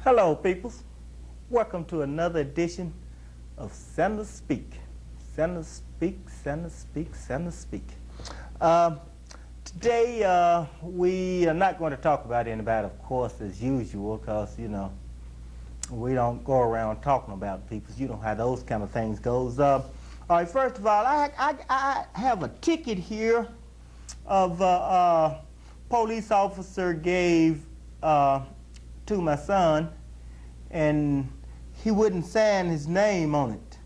Hello, peoples. Welcome to another edition of Senator Speak. Senator Speak, Senator Speak, Senator Speak. Today, we are not going to talk about anybody, of course, as usual, because, we don't go around talking about people. You know how those kind of things goes. All right, first of all, I have a ticket here of a police officer gave to my son, and he wouldn't sign his name on it.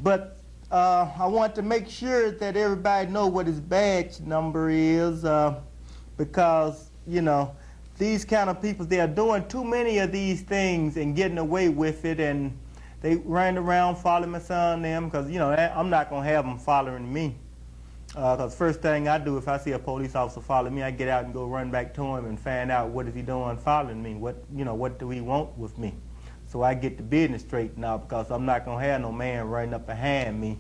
But I want to make sure that everybody know what his badge number is, because, these kind of people, they are doing too many of these things and getting away with it, and they ran around following my son and them, because, I'm not going to have them following me. Because first thing I do if I see a police officer follow me, I get out and go run back to him and find out what is he doing following me, what do he want with me. So I get the business straightened out, because I'm not going to have no man running up behind me,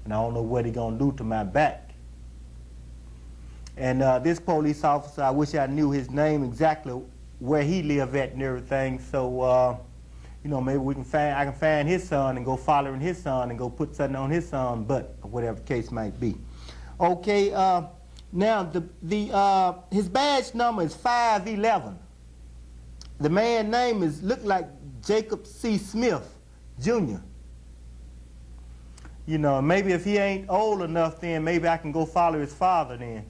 and I don't know what he's going to do to my back. And this police officer, I wish I knew his name exactly, where he lived at and everything, so maybe I can find his son and go following his son and go put something on his son's butt, or whatever the case might be. Okay, now his badge number is 511. The man's name look like Jacob C. Smith, Jr. Maybe if he ain't old enough, then maybe I can go follow his father then.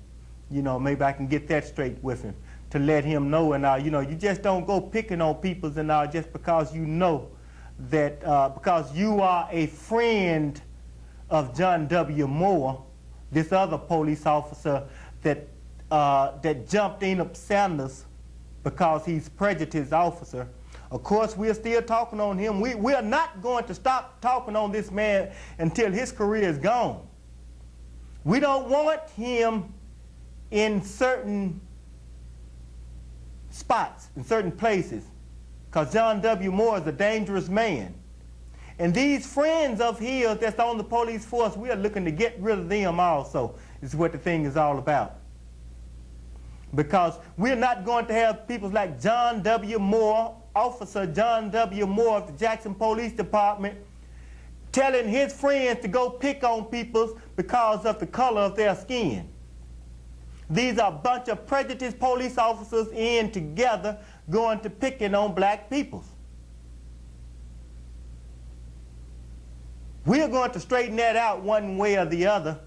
Maybe I can get that straight with him to let him know. And you just don't go picking on people and all just because you know that, because you are a friend of John W. Moore, this other police officer that jumped Enoch Sanders because he's prejudiced officer. Of course, we're still talking on him. We are not going to stop talking on this man until his career is gone. We don't want him in certain spots, in certain places, because John W. Moore is a dangerous man. And these friends of his that's on the police force, we are looking to get rid of them also, is what the thing is all about. Because we're not going to have people like John W. Moore, Officer John W. Moore of the Jackson Police Department, telling his friends to go pick on people because of the color of their skin. These are a bunch of prejudiced police officers in together going to picking on black people. We're going to straighten that out one way or the other.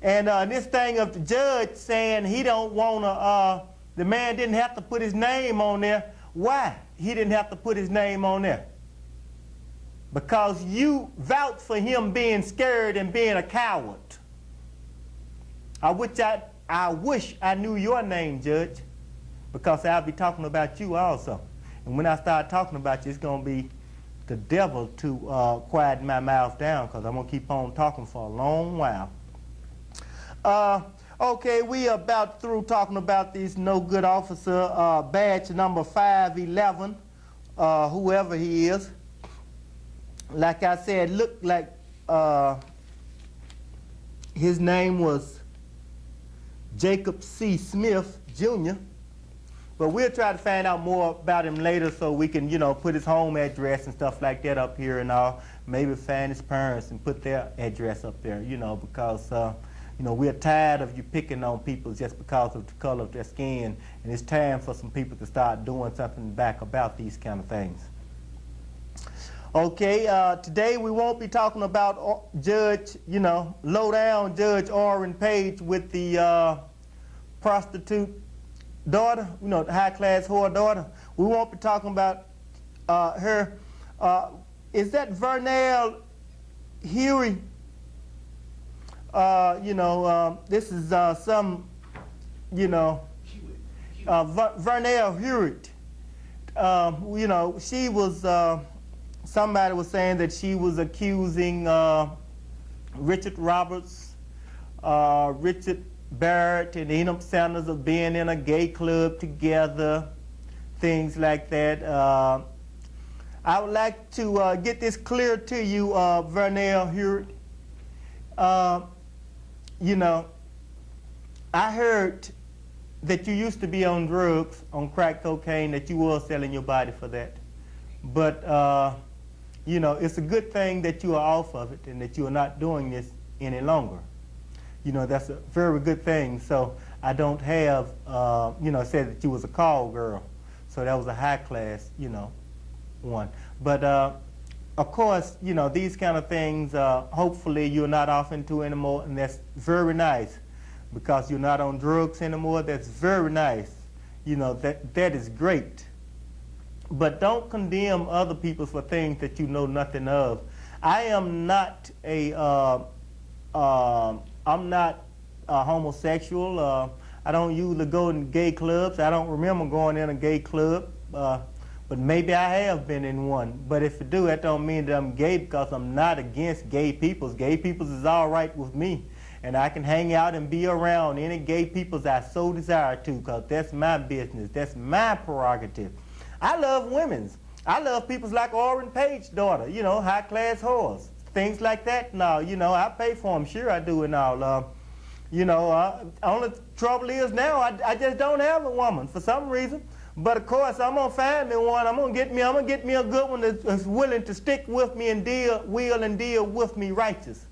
And this thing of the judge saying he don't want to, the man didn't have to put his name on there. Why? He didn't have to put his name on there. Because you vouch for him being scared and being a coward. I wish I knew your name, Judge, because I'll be talking about you also. And when I start talking about you, it's going to be the devil to quiet my mouth down, because I'm going to keep on talking for a long while. Okay, we are about through talking about this no-good officer, badge number 511, whoever he is. Like I said, looked like his name was Jacob C. Smith, Jr., but we'll try to find out more about him later so we can, put his home address and stuff like that up here and all. Maybe find his parents and put their address up there, because, we're tired of you picking on people just because of the color of their skin, and it's time for some people to start doing something back about these kind of things. Okay, today we won't be talking about Judge, low-down Judge Orrin Page with the prostitute daughter, the high-class whore daughter. We won't be talking about her. Is that Vernell Huey? This is some, Vernell Hewitt. She was, somebody was saying that she was accusing Richard Roberts, Richard Barrett, and Enoch Sanders of being in a gay club together, things like that. I would like to get this clear to you, Vernell Hewitt. I heard that you used to be on drugs, on crack cocaine, that you were selling your body for that. But, you know, it's a good thing that you are off of it and that you are not doing this any longer. You know, that's a very good thing. So I don't have, you know, said that you was a call girl. So that was a high class, you know, one. But, of course, you know, these kind of things, hopefully you're not off into anymore, and that's very nice. Because you're not on drugs anymore, that's very nice. You know, that is great. But don't condemn other people for things that you know nothing of. I am not I'm not homosexual. I don't usually go in gay clubs. I don't remember going in a gay club, but maybe I have been in one. But if I do, that don't mean that I'm gay, because I'm not against gay peoples. Gay peoples is all right with me. And I can hang out and be around any gay peoples I so desire to, because that's my business. That's my prerogative. I love women's. I love peoples like Orrin Page's daughter, you know, high-class whores. Things like that. No, you know, I pay for them. Sure I do and all. You know, only trouble is now I just don't have a woman for some reason. But of course, I'm gonna find me one. I'm gonna get me a good one that's willing to stick with me and deal with me righteous.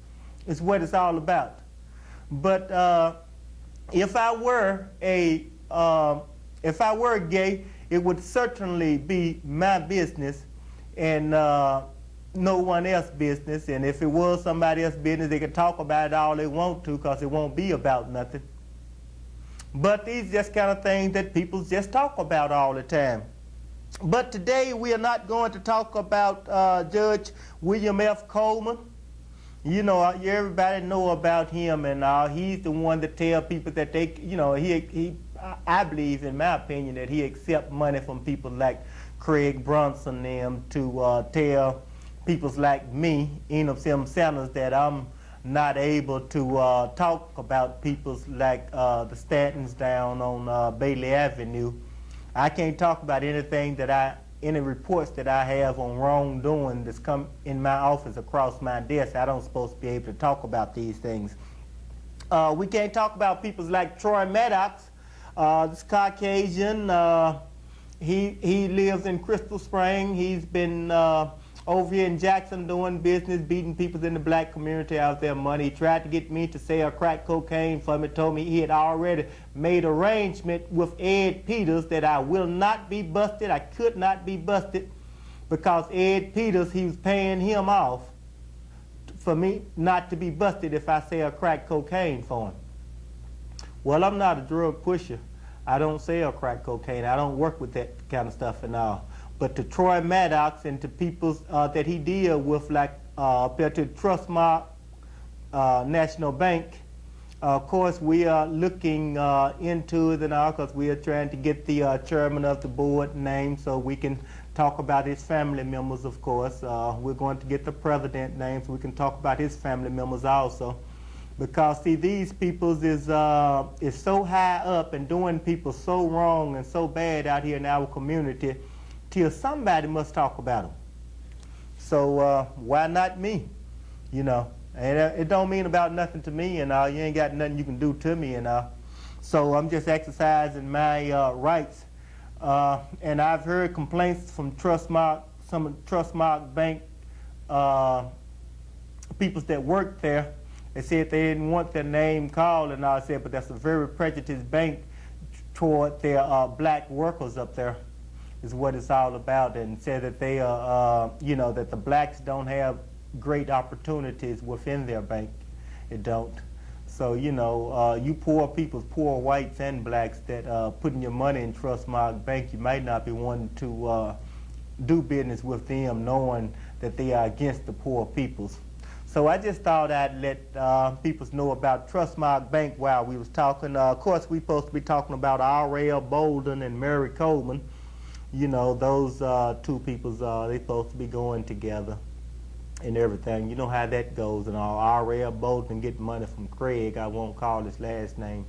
Is what it's all about. But if I were gay, it would certainly be my business and no one else's business. And if it was somebody else's business, they can talk about it all they want to, because it won't be about nothing. But these just kind of things that people just talk about all the time. But today we are not going to talk about Judge William F. Coleman. You know, everybody know about him, and he's the one that tell people that they, you know, I believe, in my opinion, that he accept money from people like Craig Brunson and them to tell people like me, Enos M. Sanders, that I'm not able to talk about people like the Stantons down on Bailey Avenue. I can't talk about anything any reports that I have on wrongdoing that's come in my office across my desk. I don't supposed to be able to talk about these things. We can't talk about people like Troy Maddox, this Caucasian. He lives in Crystal Spring. He's been over here in Jackson doing business, beating people in the black community out of their money. He tried to get me to sell crack cocaine for me, told me he had already made arrangement with Ed Peters that I will not be busted. I could not be busted because Ed Peters, he was paying him off for me not to be busted if I sell crack cocaine for him. Well, I'm not a drug pusher. I don't sell crack cocaine. I don't work with that kind of stuff and all. But to Troy Maddox and to people that he deal with, like up there to Trustmark National Bank, of course we are looking into it and all, because we are trying to get the chairman of the board named so we can talk about his family members, of course. We're going to get the president named so we can talk about his family members also. Because, see, these peoples is so high up and doing people so wrong and so bad out here in our community, till somebody must talk about them. So why not me? You know, and it don't mean about nothing to me, and you ain't got nothing you can do to me, and so I'm just exercising my rights. And I've heard complaints from Trustmark, some of Trustmark Bank people that work there. They said they didn't want their name called, and I said, but that's a very prejudiced bank toward their black workers up there, is what it's all about, and said that they are, you know, that the blacks don't have great opportunities within their bank. It don't. So, you know, you poor people, poor whites and blacks that putting your money in Trustmark Bank, you might not be wanting to do business with them, knowing that they are against the poor peoples. So I just thought I'd let people know about Trustmark Bank while we was talking. Of course, we're supposed to be talking about R.L. Bolden and Mary Coleman. You know, those two peoples, they supposed to be going together and everything. You know how that goes and all. R.L. Bolden get money from Craig. I won't call his last name,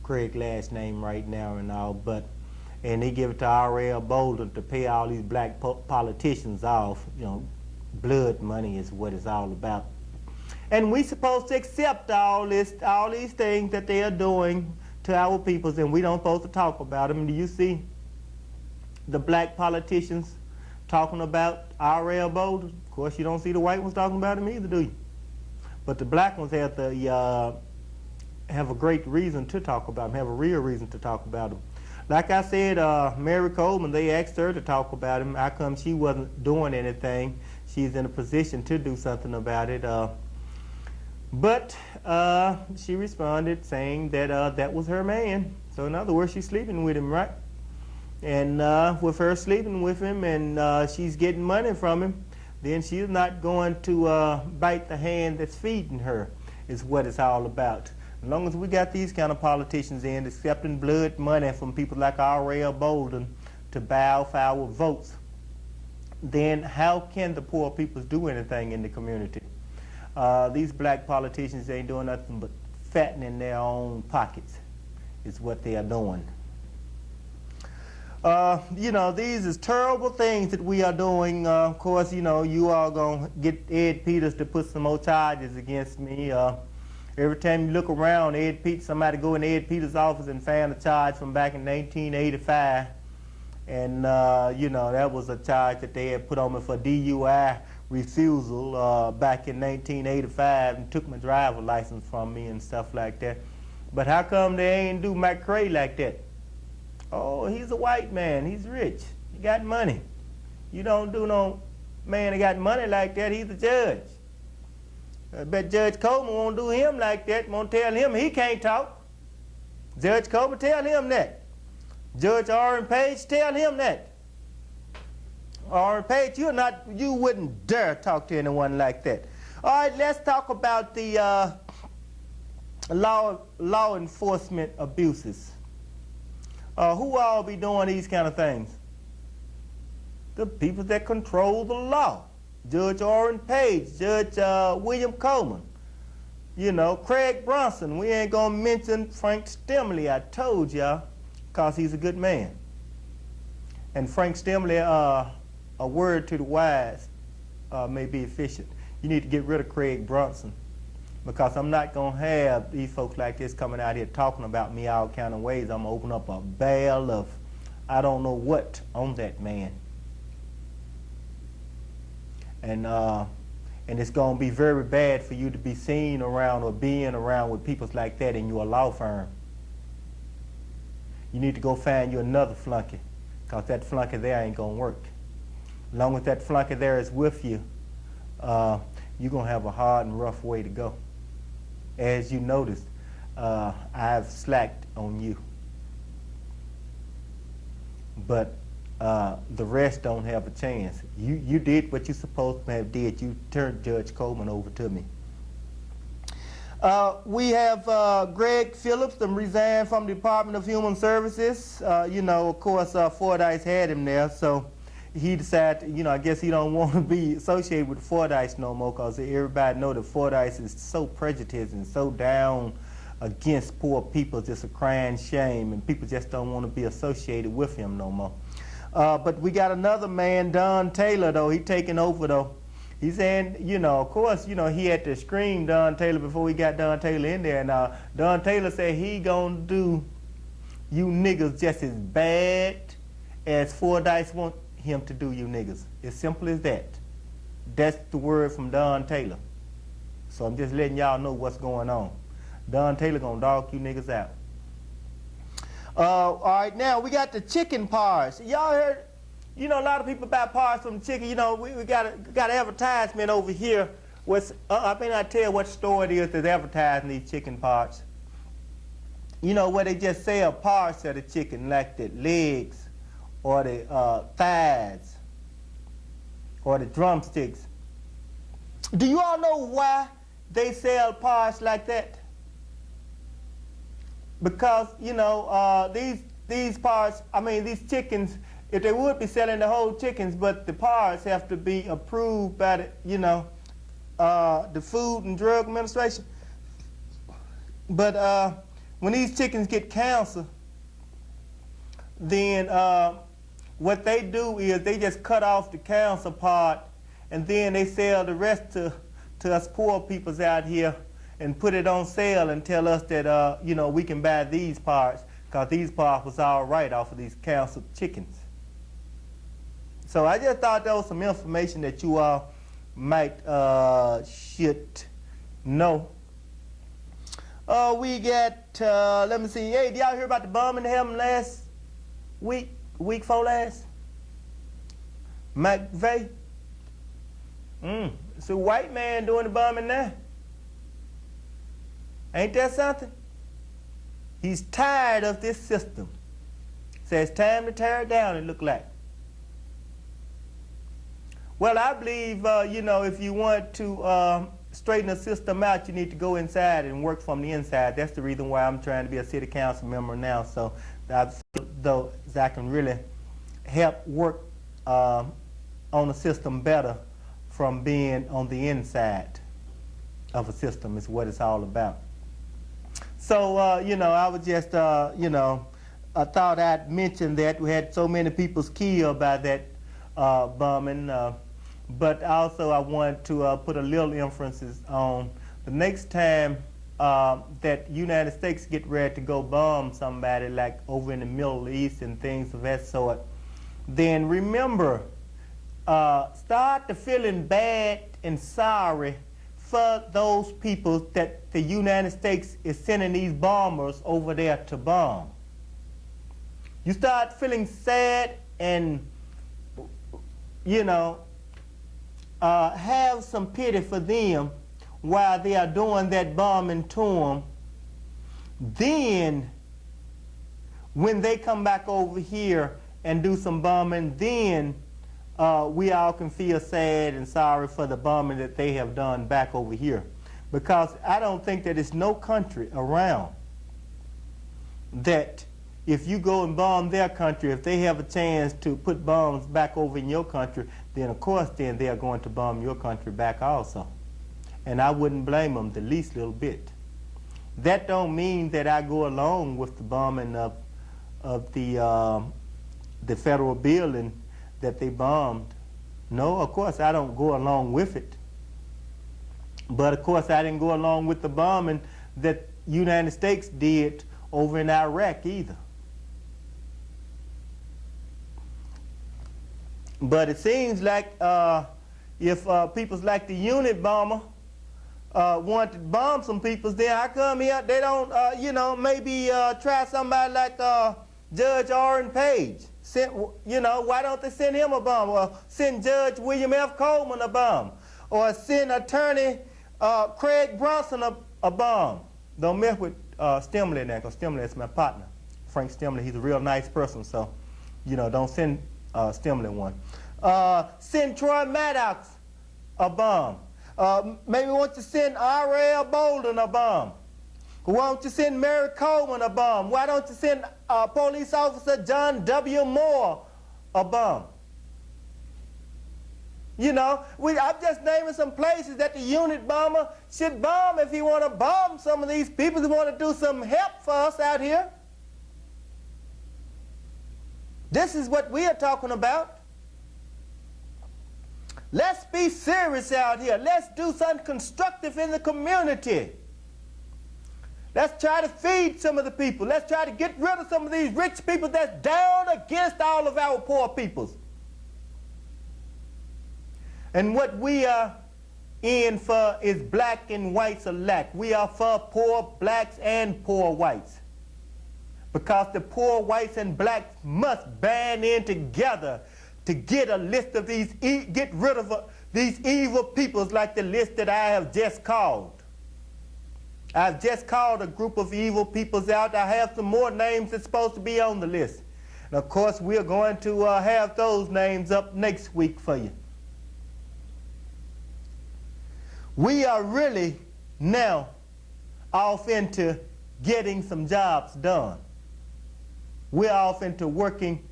Craig's last name right now and all, and he give it to R.L. Bolden to pay all these black politicians off. You know, blood money is what it's all about. And we supposed to accept all these things that they are doing to our peoples, and we don't supposed to talk about them. Do you see the black politicians talking about R.L. Bolden? Of course, you don't see the white ones talking about him either, do you? But the black ones have a great reason to talk about him, have a real reason to talk about him. Like I said, Mary Coleman, they asked her to talk about him. How come she wasn't doing anything? She's in a position to do something about it. But she responded saying that that was her man. So in other words, she's sleeping with him, right? And with her sleeping with him and she's getting money from him, then she's not going to bite the hand that's feeding her, is what it's all about. As long as we got these kind of politicians in, accepting blood money from people like R.L. Bolden to bow for our votes, then how can the poor people do anything in the community? These black politicians ain't doing nothing but fattening their own pockets, is what they are doing. You know, these is terrible things that we are doing. Of course, you know, you are going to get Ed Peters to put some more charges against me. Every time you look around, somebody go in Ed Peters' office and found a charge from back in 1985. And, you know, that was a charge that they had put on me for DUI refusal back in 1985 and took my driver's license from me and stuff like that. But how come they ain't do McCray like that? Oh, he's a white man. He's rich. He got money. You don't do no man that got money like that. He's a judge. I bet Judge Coleman won't do him like that. Won't tell him he can't talk. Judge Coleman, tell him that. Judge Orrin Page, tell him that. Orrin Page, you wouldn't dare talk to anyone like that. All right, let's talk about the law enforcement abuses. Who all be doing these kind of things? The people that control the law. Judge Orrin Page, Judge William Coleman, you know, Craig Bronson. We ain't gonna mention Frank Stimley, I told y'all, because he's a good man. And Frank Stimley, a word to the wise may be efficient. You need to get rid of Craig Bronson, because I'm not going to have these folks like this coming out here talking about me all kind of ways. I'm going to open up a barrel of I don't know what on that man. And it's going to be very bad for you to be seen around or being around with people like that in your law firm. You need to go find you another flunky, because that flunky there ain't going to work. As long as that flunky there is with you, you're going to have a hard and rough way to go. As you noticed, I've slacked on you. But the rest don't have a chance. You did what you're supposed to have did. You turned Judge Coleman over to me. We have Greg Phillips, resigned from the Department of Human Services. You know, of course, Fordyce had him there, so he decided, you know, I guess he don't want to be associated with Fordyce no more, because everybody know that Fordyce is so prejudiced and so down against poor people. It's just a crying shame, and people just don't want to be associated with him no more. But we got another man, Don Taylor, though. He taking over, though. He's saying, you know, of course, you know, he had to scream Don Taylor before we got Don Taylor in there. And Don Taylor said he gonna do you niggas just as bad as Fordyce want him to do you niggas. As simple as that. That's the word from Don Taylor. So I'm just letting y'all know what's going on. Don Taylor gonna dog you niggas out. All right, now we got the chicken parts. Y'all heard, you know, a lot of people buy parts from chicken. You know, we got an advertisement over here. I may not tell what store it is that's advertising these chicken parts. You know, where they just sell parts of the chicken, like the legs, or the thighs, or the drumsticks. Do you all know why they sell parts like that? Because, you know, these parts, I mean, these chickens, if they would be selling the whole chickens, but the parts have to be approved by the, you know, the Food and Drug Administration. But when these chickens get cancer, then what they do is they just cut off the cancer part, and then they sell the rest to us poor peoples out here, and put it on sale and tell us that, you know, we can buy these parts because these parts was all right off of these canceled chickens. So I just thought that was some information that you all might should know. We got, let me see, hey, did y'all hear about the bombing that happened last week before last? McVeigh? It's a white man doing the bombing now. Ain't that something? He's tired of this system. Says it's time to tear it down, it look like. Well, I believe, you know, if you want to straighten the system out, you need to go inside and work from the inside. That's the reason why I'm trying to be a city council member now, so that I can really help work on the system better from being on the inside of a system is what it's all about. So, you know, I was just, you know, I thought I'd mention that we had so many people killed by that bombing. But also I want to put a little emphasis on the next time that United States get ready to go bomb somebody like over in the Middle East and things of that sort, then remember, start to feeling bad and sorry for those people that the United States is sending these bombers over there to bomb. You start feeling sad and, you know, have some pity for them while they are doing that bombing to them. Then, when they come back over here and do some bombing, then we all can feel sad and sorry for the bombing that they have done back over here. Because I don't think that there's no country around that if you go and bomb their country, if they have a chance to put bombs back over in your country, then of course then they are going to bomb your country back also. And I wouldn't blame them the least little bit. That don't mean that I go along with the bombing of the federal building that they bombed. No, of course I don't go along with it. But of course I didn't go along with the bombing that United States did over in Iraq either. But it seems like if people like the unit bomber want to bomb some people, then how come here they don't, you know, maybe try somebody like Judge Orrin Page? You know, why don't they send him a bomb? Or send Judge William F. Coleman a bomb? Or send Attorney Craig Bronson a bomb? Don't mess with Stimley now, because Stimley is my partner. Frank Stimley, he's a real nice person, so, you know, don't send Stimley one. Send Troy Maddox a bomb. Maybe want to send R.L. Bolden a bomb. Why don't you send Mary Coleman a bomb? Why don't you send Police Officer John W. Moore a bomb? You know, I'm just naming some places that the unit bomber should bomb if he want to bomb some of these people who want to do some help for us out here. This is what we are talking about. Let's be serious out here. Let's do something constructive in the community. Let's try to feed some of the people. Let's try to get rid of some of these rich people that's down against all of our poor peoples. And what we are in for is black and whites alike. We are for poor blacks and poor whites. Because the poor whites and blacks must band in together to get a list of these, get rid of these evil peoples like the list that I have just called. I've just called a group of evil peoples out. I have some more names that's supposed to be on the list. And of course, we're going to have those names up next week for you. We are really now off into getting some jobs done. We're off into working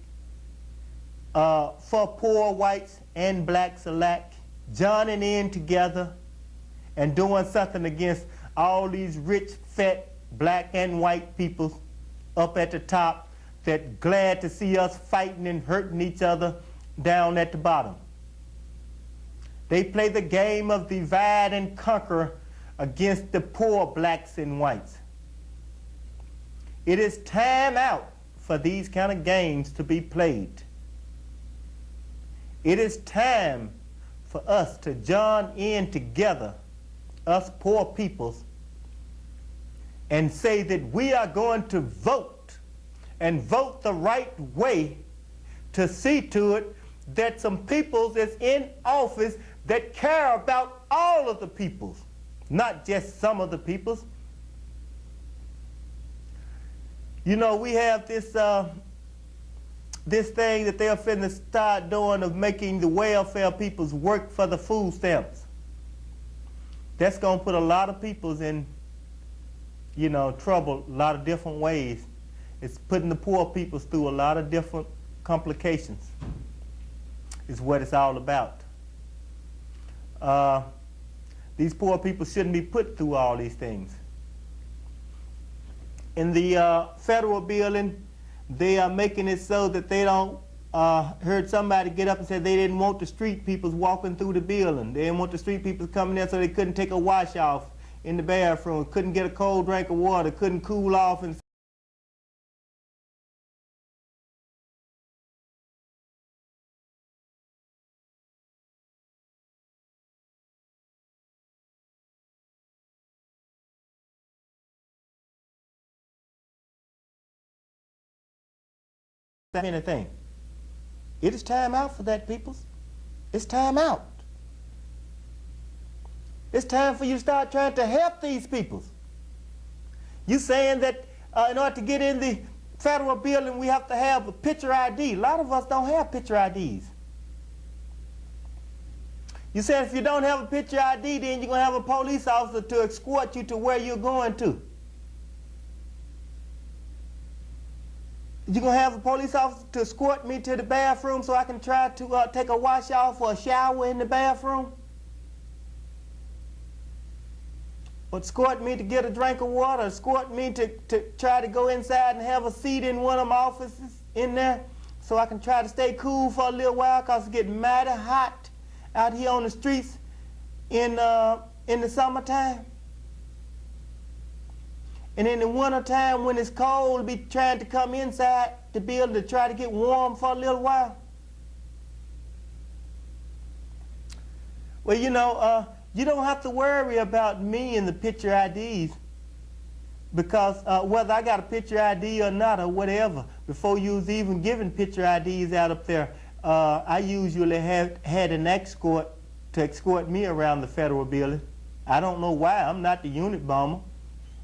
for poor whites and blacks alike, joining in together and doing something against all these rich, fat, black and white people up at the top that glad to see us fighting and hurting each other down at the bottom. They play the game of divide and conquer against the poor blacks and whites. It is time out for these kind of games to be played. It is time for us to join in together, us poor peoples, and say that we are going to vote, and vote the right way, to see to it that some peoples is in office that care about all of the peoples, not just some of the peoples. You know, we have this thing that they're finna start doing of making the welfare peoples work for the food stamps. That's gonna put a lot of peoples in, you know, trouble a lot of different ways. It's putting the poor peoples through a lot of different complications, is what it's all about. These poor people shouldn't be put through all these things. In the federal building, they are making it so that they don't, heard somebody get up and say they didn't want the street peoples walking through the building. They didn't want the street peoples coming in so they couldn't take a wash off in the bathroom, couldn't get a cold drink of water, couldn't cool off and anything. It is time out for that, peoples. It's time out. It's time for you to start trying to help these peoples. You saying that in order to get in the federal building, we have to have a picture ID. A lot of us don't have picture IDs. You said if you don't have a picture ID, then you're going to have a police officer to escort you to where you're going to. You're going to have a police officer to escort me to the bathroom so I can try to take a wash off or a shower in the bathroom? Or escort me to get a drink of water, escort me to try to go inside and have a seat in one of my offices in there so I can try to stay cool for a little while because it's getting mighty hot out here on the streets in the summertime. And in the wintertime when it's cold, be trying to come inside the building to try to get warm for a little while. Well, you know, you don't have to worry about me and the picture IDs because whether I got a picture ID or not or whatever, before you was even giving picture IDs out up there, I usually had an escort to escort me around the federal building. I don't know why. I'm not the unit bomber.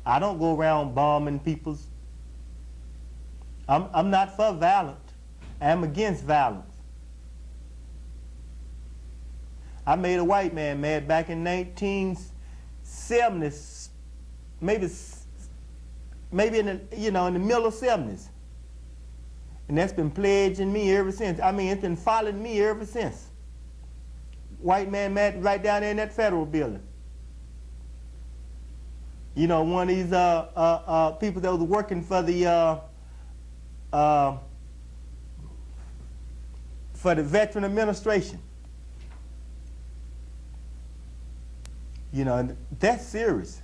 I don't go around bombing people's. I'm not for violence. I'm against violence. I made a white man mad back in 1970s, maybe in the, you know, in the middle of 70s. And that's been plaguing me ever since. I mean, it's been following me ever since. White man mad right down there in that federal building. You know, one of these people that was working for the Veteran Administration. You know, that's serious.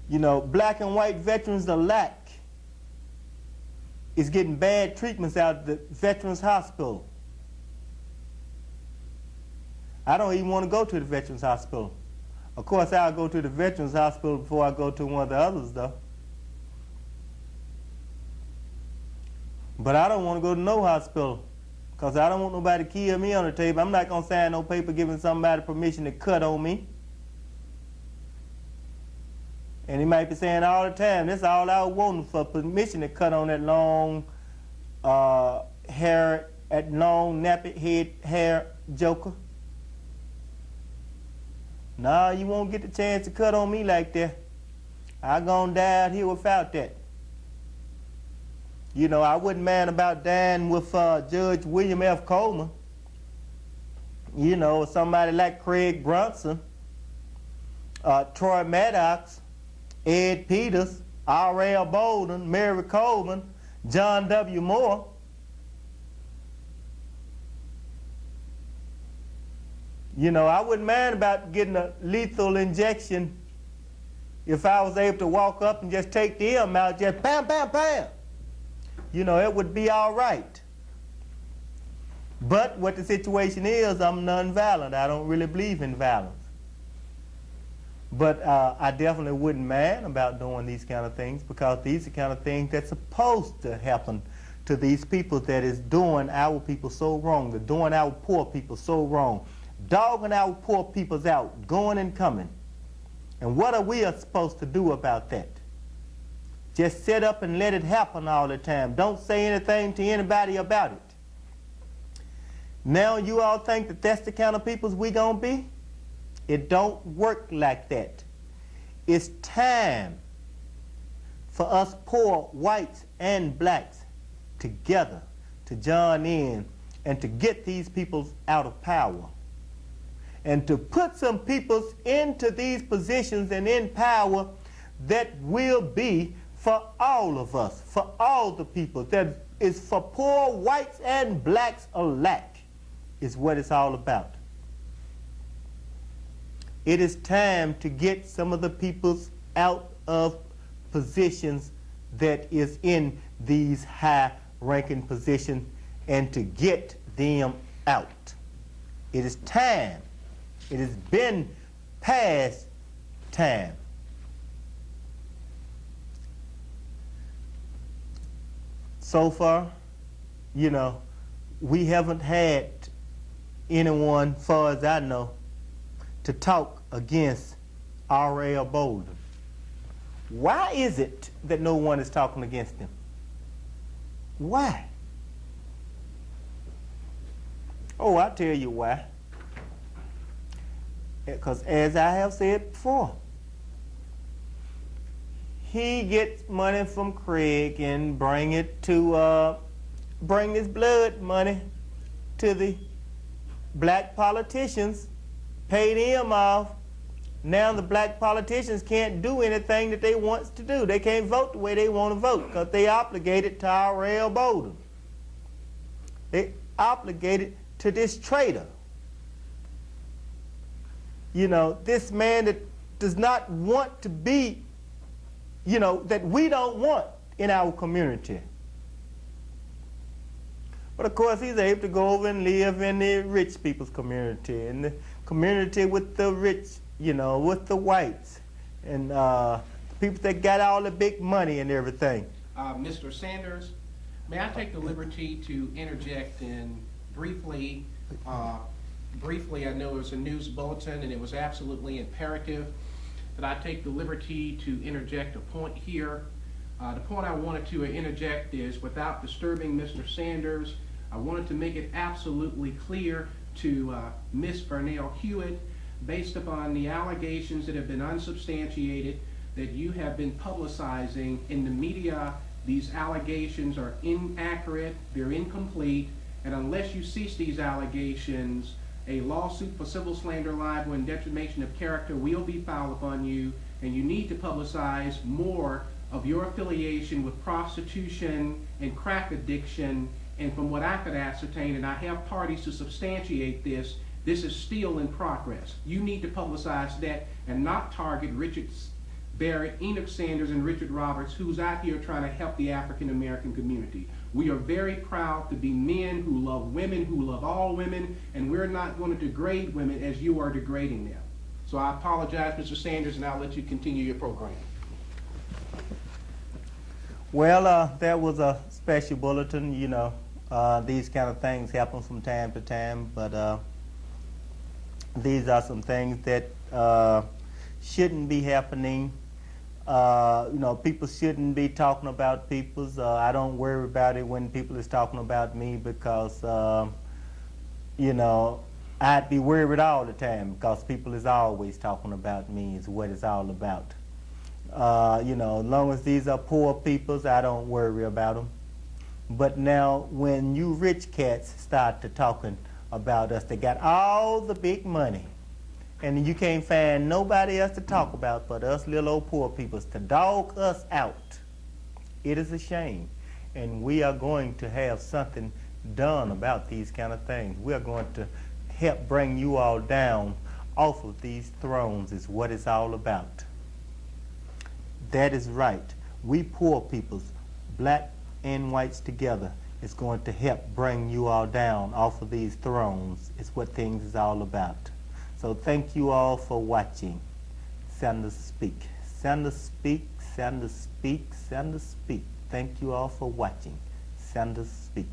You know, black and white veterans alike is getting bad treatments out of the Veterans Hospital. I don't even want to go to the Veterans Hospital. Of course, I'll go to the Veterans Hospital before I go to one of the others, though. But I don't want to go to no hospital because I don't want nobody to kill me on the table. I'm not going to sign no paper giving somebody permission to cut on me. And he might be saying all the time, that's all I was wanting, for permission to cut on that long hair, that long nappy head hair joker. No, you won't get the chance to cut on me like that. I'm going to die out here without that. You know, I wouldn't mind about dying with Judge William F. Coleman. You know, somebody like Craig Brunson, Troy Maddox, Ed Peters, R.L. Bolden, Mary Coleman, John W. Moore. You know, I wouldn't mind about getting a lethal injection if I was able to walk up and just take the M out, just bam, bam, bam. You know, it would be all right. But what the situation is, I'm nonviolent. I don't really believe in violence. But I definitely wouldn't mind about doing these kind of things, because these are the kind of things that's supposed to happen to these people that is doing our people so wrong. They're doing our poor people so wrong. Dogging our poor peoples out, going and coming. And what are we supposed to do about that? Just sit up and let it happen all the time. Don't say anything to anybody about it. Now you all think that that's the kind of peoples we gonna be? It don't work like that. It's time for us poor whites and blacks together to join in and to get these peoples out of power, and to put some peoples into these positions and in power that will be for all of us, for all the people, that is for poor whites and blacks alike, is what it's all about. It is time to get some of the peoples out of positions that is in these high-ranking positions and to get them out. It is time. It has been past time. So far, you know, we haven't had anyone, far as I know, to talk against R.L. Bolden. Why is it that no one is talking against him? Why? Oh, I'll tell you why. Because as I have said before, he gets money from Craig and bring his blood money to the black politicians, pay them off. Now the black politicians can't do anything that they want to do. They can't vote the way they want to vote because they obligated to R.L. Bolden. They obligated to this traitor. You know, this man that does not want to be, you know, that we don't want in our community. But of course, he's able to go over and live in the rich people's community, in the community with the rich, you know, with the whites, and the people that got all the big money and everything. Mr. Sanders, may I take the liberty to interject and briefly, I know it was a news bulletin and it was absolutely imperative that I take the liberty to interject a point here. The point I wanted to interject is, without disturbing Mr. Sanders, I wanted to make it absolutely clear to Ms. Vernell Hewitt, based upon the allegations that have been unsubstantiated, that you have been publicizing in the media. These allegations are inaccurate, they're incomplete, and unless you cease these allegations, a lawsuit for civil slander, libel, and defamation of character will be filed upon you, and you need to publicize more of your affiliation with prostitution and crack addiction. And from what I could ascertain, and I have parties to substantiate this, this is still in progress. You need to publicize that and not target Richard Barrett, Enoch Sanders, and Richard Roberts, who's out here trying to help the African American community. We are very proud to be men who love women, who love all women, and we're not going to degrade women as you are degrading them. So I apologize, Mr. Sanders, and I'll let you continue your program. Well, that was a special bulletin. You know, these kind of things happen from time to time, but these are some things that shouldn't be happening. You know, people shouldn't be talking about people's. I don't worry about it when people is talking about me, because, you know, I'd be worried all the time, because people is always talking about me is what it's all about. You know, as long as these are poor peoples, I don't worry about them. But now when you rich cats start to talking about us, they got all the big money, and you can't find nobody else to talk about but us little old poor peoples to dog us out. It is a shame, and we are going to have something done about these kind of things. We are going to help bring you all down off of these thrones is what it's all about. That is right. We poor peoples, black and whites together, is going to help bring you all down off of these thrones. It's what things is all about. So thank you all for watching Sanders Speak. Sanders Speak, Sanders Speak, Sanders Speak. Thank you all for watching Sanders Speak.